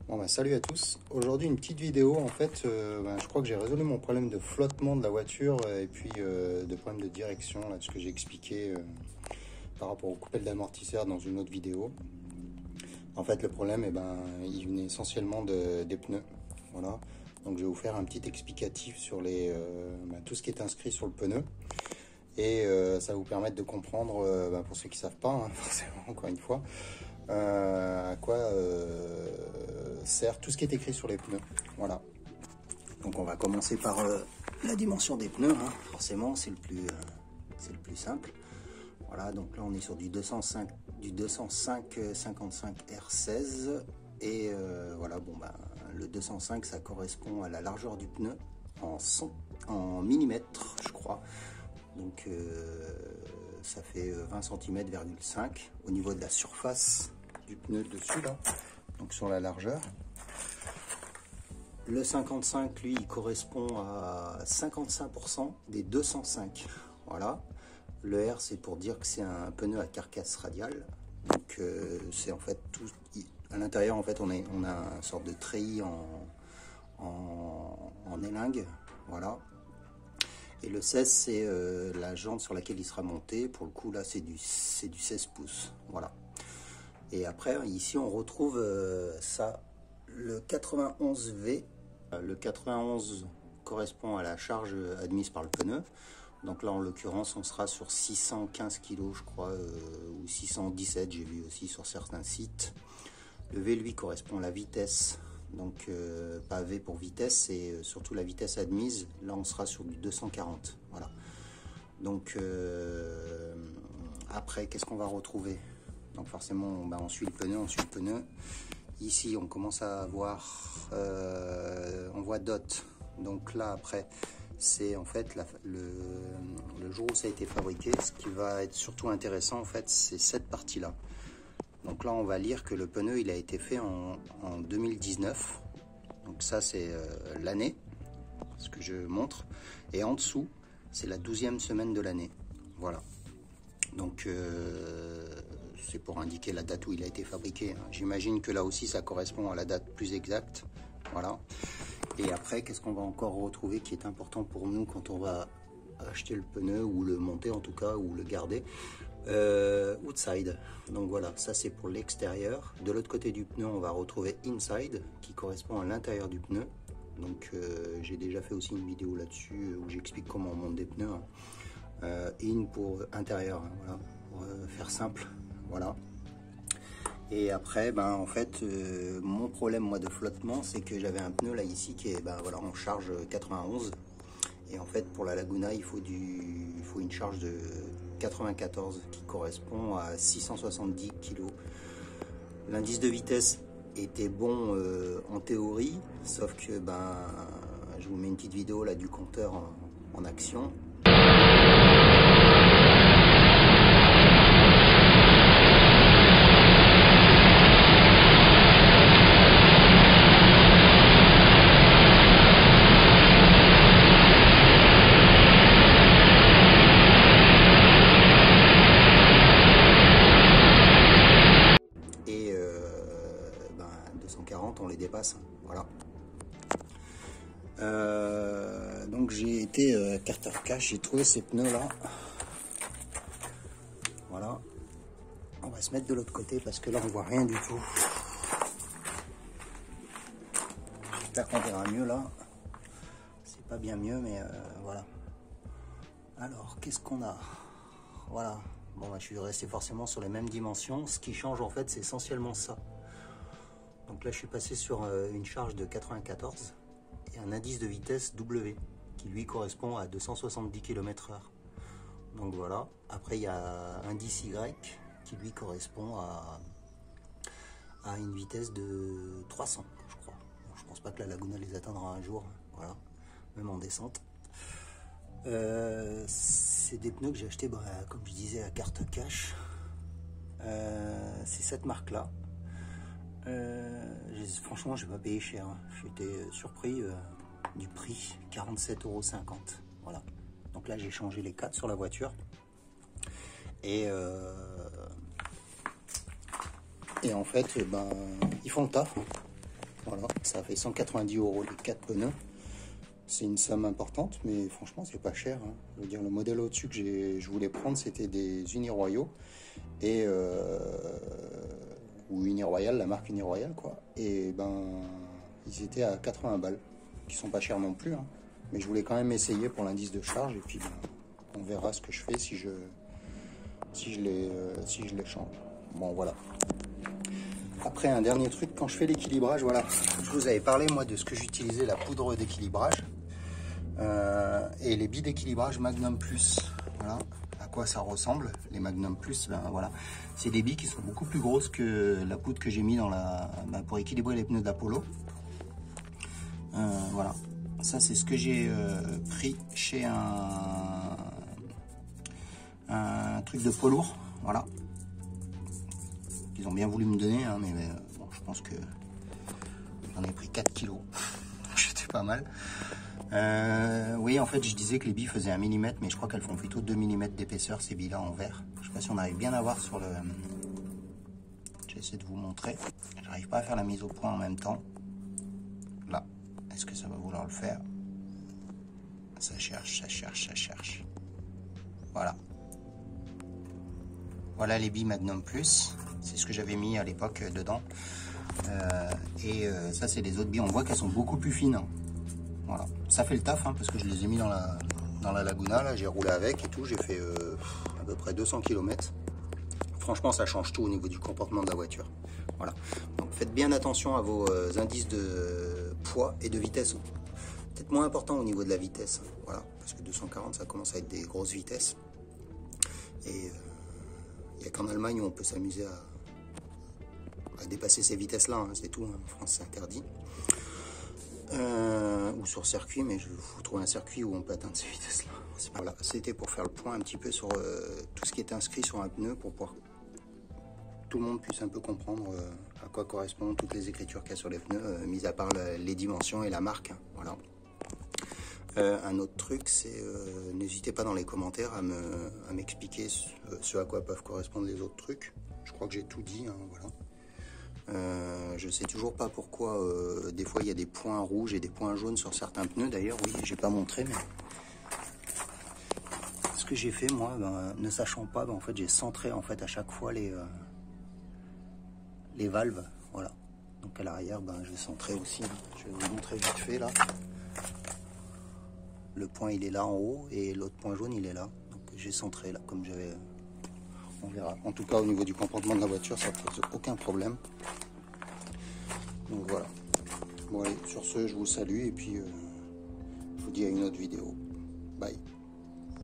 Bon bah, salut à tous. Aujourd'hui une petite vidéo en fait. Je crois que j'ai résolu mon problème de flottement de la voiture et puis de problème de direction là, de ce que j'ai expliqué par rapport au coupelle d'amortisseur dans une autre vidéo. En fait le problème il venait essentiellement des pneus. Voilà. Donc je vais vous faire un petit explicatif sur tout ce qui est inscrit sur le pneu. Et ça va vous permettre de comprendre, pour ceux qui ne savent pas, hein, forcément encore une fois, à quoi sert tout ce qui est écrit sur les pneus. Voilà. Donc on va commencer par la dimension des pneus, hein. Forcément c'est le plus simple. Voilà, donc là on est sur du 205 55 R16 et voilà, le 205 ça correspond à la largeur du pneu en millimètres, je crois. Donc ça fait 20 cm,5 au niveau de la surface du pneu dessus là, donc sur la largeur. Le 55 lui il correspond à 55% des 205. Voilà. Le R c'est pour dire que c'est un pneu à carcasse radiale. Donc c'est en fait tout à l'intérieur, en fait on a une sorte de treillis en élingue. Voilà. Et le 16 c'est la jante sur laquelle il sera monté. Pour le coup là c'est du 16 pouces. Voilà. Et après ici on retrouve ça, le 91V. Le 91 correspond à la charge admise par le pneu. Donc là en l'occurrence on sera sur 615 kg je crois, ou 617, j'ai vu aussi sur certains sites. Le V lui correspond à la vitesse. Donc pas V pour vitesse, c'est surtout la vitesse admise. Là on sera sur du 240. Voilà. Donc après qu'est-ce qu'on va retrouver? Donc forcément on suit le pneu, Ici on commence à avoir on voit DOT. Donc là après c'est en fait le jour où ça a été fabriqué. Ce qui va être surtout intéressant en fait c'est cette partie là. Donc là on va lire que le pneu il a été fait en 2019. Donc ça c'est l'année, ce que je montre. Et en dessous c'est la 12e semaine de l'année. Voilà. Donc c'est pour indiquer la date où il a été fabriqué, hein. J'imagine que là aussi ça correspond à la date plus exacte. Voilà. Et après qu'est-ce qu'on va encore retrouver qui est important pour nous quand on va acheter le pneu ou le monter en tout cas, ou le garder? Outside. Donc voilà, ça c'est pour l'extérieur. De l'autre côté du pneu on va retrouver inside qui correspond à l'intérieur du pneu. Donc j'ai déjà fait aussi une vidéo là-dessus où j'explique comment on monte des pneus, hein. In pour intérieur, hein, voilà, pour faire simple. Voilà. Et après en fait mon problème moi de flottement c'est que j'avais un pneu là ici qui est voilà, en charge 91. Et en fait pour la Laguna il faut une charge de 94 qui correspond à 670 kg. L'indice de vitesse était bon en théorie, sauf que je vous mets une petite vidéo là du compteur en action. On les dépasse, voilà. Donc j'ai été carte of cash, j'ai trouvé ces pneus là. Voilà. On va se mettre de l'autre côté parce que là on voit rien du tout. J'espère qu'on verra mieux là. C'est pas bien mieux, mais voilà. Alors qu'est-ce qu'on a? Voilà. Bon, je suis resté forcément sur les mêmes dimensions. Ce qui change en fait c'est essentiellement ça. Donc là je suis passé sur une charge de 94 et un indice de vitesse W qui lui correspond à 270 km/h. Donc voilà. Après il y a un indice Y qui lui correspond à une vitesse de 300 je crois. Bon, je pense pas que la Laguna les atteindra un jour. Voilà. Même en descente. C'est des pneus que j'ai acheté comme je disais à carte cash. C'est cette marque là. Franchement j'ai pas payé cher, hein. J'étais surpris du prix, 47,50 €. Voilà. Donc là j'ai changé les 4 sur la voiture et en fait ils font le taf. Voilà, ça fait 190 € les 4 pneus. C'est une somme importante, mais franchement, c'est pas cher, hein. Je veux dire, le modèle au-dessus que je voulais prendre, c'était des Uniroyaux. Et ou Uniroyal, la marque Uniroyal, quoi. Et ben, ils étaient à 80 balles, qui sont pas chers non plus, hein. Mais je voulais quand même essayer pour l'indice de charge, et puis ben, on verra ce que je fais si je les change. Bon, voilà. Après, un dernier truc, quand je fais l'équilibrage, voilà, je vous avais parlé moi de ce que j'utilisais, la poudre d'équilibrage et les billes d'équilibrage Magnum Plus. Voilà à quoi ça ressemble. Les Magnum Plus, ben voilà, c'est des billes qui sont beaucoup plus grosses que la poudre que j'ai mis dans pour équilibrer les pneus d'Apollo. Voilà, ça c'est ce que j'ai pris chez un truc de poids lourd. Voilà. Ils ont bien voulu me donner, hein, mais bon, je pense que j'en ai pris 4 kilos. J'étais pas mal. Oui, en fait, je disais que les billes faisaient 1 mm, mais je crois qu'elles font plutôt 2 mm d'épaisseur, ces billes-là en verre. Je sais pas si on arrive bien à voir sur le... J'essaie de vous montrer. J'arrive pas à faire la mise au point en même temps. Là, est-ce que ça va vouloir le faire? Ça cherche, ça cherche, ça cherche. Voilà. Voilà les billes Magnum Plus. C'est ce que j'avais mis à l'époque dedans. Ça, c'est les autres billes. On voit qu'elles sont beaucoup plus fines. Voilà. Ça fait le taf, hein, parce que je les ai mis dans la Laguna. Là, j'ai roulé avec et tout. J'ai fait à peu près 200 km. Franchement, ça change tout au niveau du comportement de la voiture. Voilà. Donc, faites bien attention à vos indices de poids et de vitesse. Peut-être moins important au niveau de la vitesse. Voilà. Parce que 240, ça commence à être des grosses vitesses. Et il n'y a qu'en Allemagne où on peut s'amuser à dépasser ces vitesses-là, hein, c'est tout. En France, c'est interdit. Ou sur circuit, mais je vous trouve un circuit où on peut atteindre ces vitesses-là. Voilà, c'était pour faire le point un petit peu sur tout ce qui est inscrit sur un pneu, pour pouvoir tout le monde puisse un peu comprendre à quoi correspondent toutes les écritures qu'il y a sur les pneus, mis à part les dimensions et la marque. Hein, voilà. Un autre truc, c'est n'hésitez pas dans les commentaires à m'expliquer ce à quoi peuvent correspondre les autres trucs. Je crois que j'ai tout dit, hein, voilà. Je sais toujours pas pourquoi des fois il y a des points rouges et des points jaunes sur certains pneus. D'ailleurs, oui, j'ai pas montré, mais ce que j'ai fait moi, ne sachant pas, en fait j'ai centré en fait à chaque fois les valves. Voilà. Donc à l'arrière, j'ai centré aussi. Hein. Je vais vous montrer vite fait là. Le point il est là en haut et l'autre point jaune il est là. Donc j'ai centré là comme j'avais. On verra. En tout cas au niveau du comportement de la voiture, ça pose aucun problème. Donc voilà. Bon allez, sur ce je vous salue et puis je vous dis à une autre vidéo. Bye.